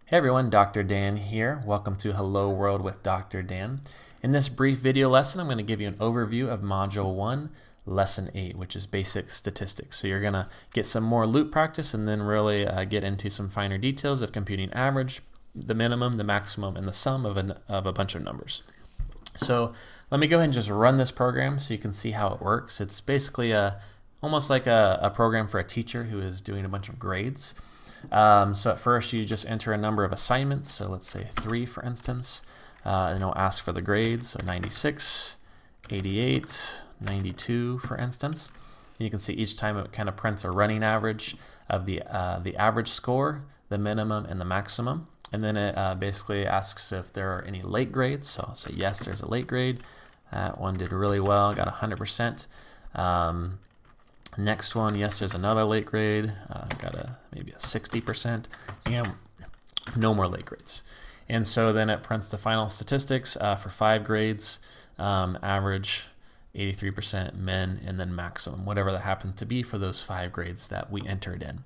Hey everyone, Dr. Dan here. Welcome to Hello World with Dr. Dan. In this brief video lesson, I'm going to give you an overview of Module 1, Lesson 8, which is Basic Statistics. So you're going to get some more loop practice and then really get into some finer details of computing average, the minimum, the maximum, and the sum of a bunch of numbers. So let me go ahead and just run this program so you can see how it works. It's basically almost like a program for a teacher who is doing a bunch of grades. So at first you just enter a number of assignments, so let's say 3 for instance, and it'll ask for the grades, so 96, 88, 92 for instance. And you can see each time it kind of prints a running average of the average score, the minimum, and the maximum. And then it basically asks if there are any late grades, so I'll say yes, there's a late grade. That one did really well, got 100%. Next one, yes, there's another late grade, got maybe a 60%, and no more late grades. And so then it prints the final statistics for 5 grades, average, 83%, min, and then maximum, whatever that happens to be for those 5 grades that we entered in.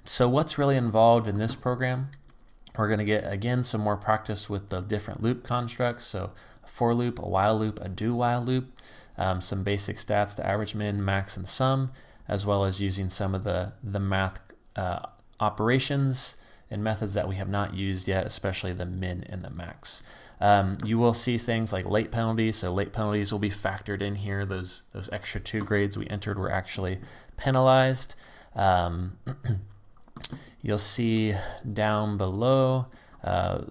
So what's really involved in this program? We're going to get, again, some more practice with the different loop constructs, so a for loop, a while loop, a do while loop. Some basic stats to average, min, max, and sum, as well as using some of the math operations and methods that we have not used yet, especially the min and the max. You will see things like late penalties, so late penalties will be factored in here. Those extra 2 grades we entered were actually penalized. You'll see down below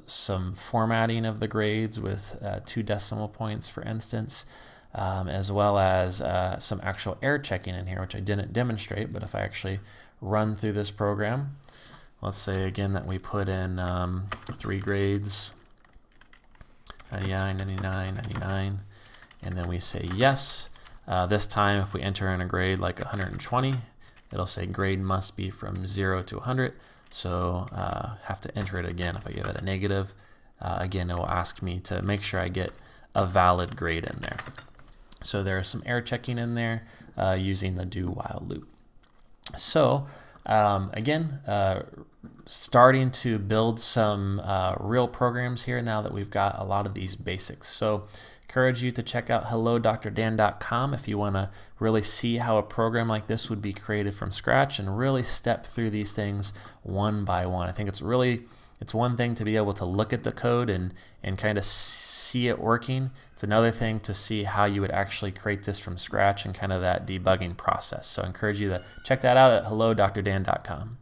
some formatting of the grades with 2 decimal points, for instance. As well as some actual error checking in here, which I didn't demonstrate, but if I actually run through this program, let's say again that we put in 3 grades, 99, 99, 99, and then we say yes. This time if we enter in a grade like 120, it'll say grade must be from 0 to 100, so have to enter it again. If I give it a negative, again it will ask me to make sure I get a valid grade in there. So there's some error checking in there using the do while loop. So again, starting to build some real programs here now that we've got a lot of these basics. So encourage you to check out hellodrdan.com if you want to really see how a program like this would be created from scratch and really step through these things one by one. I think it's one thing to be able to look at the code and kind of see it working. It's another thing to see how you would actually create this from scratch and kind of that debugging process. So I encourage you to check that out at hellodrdan.com.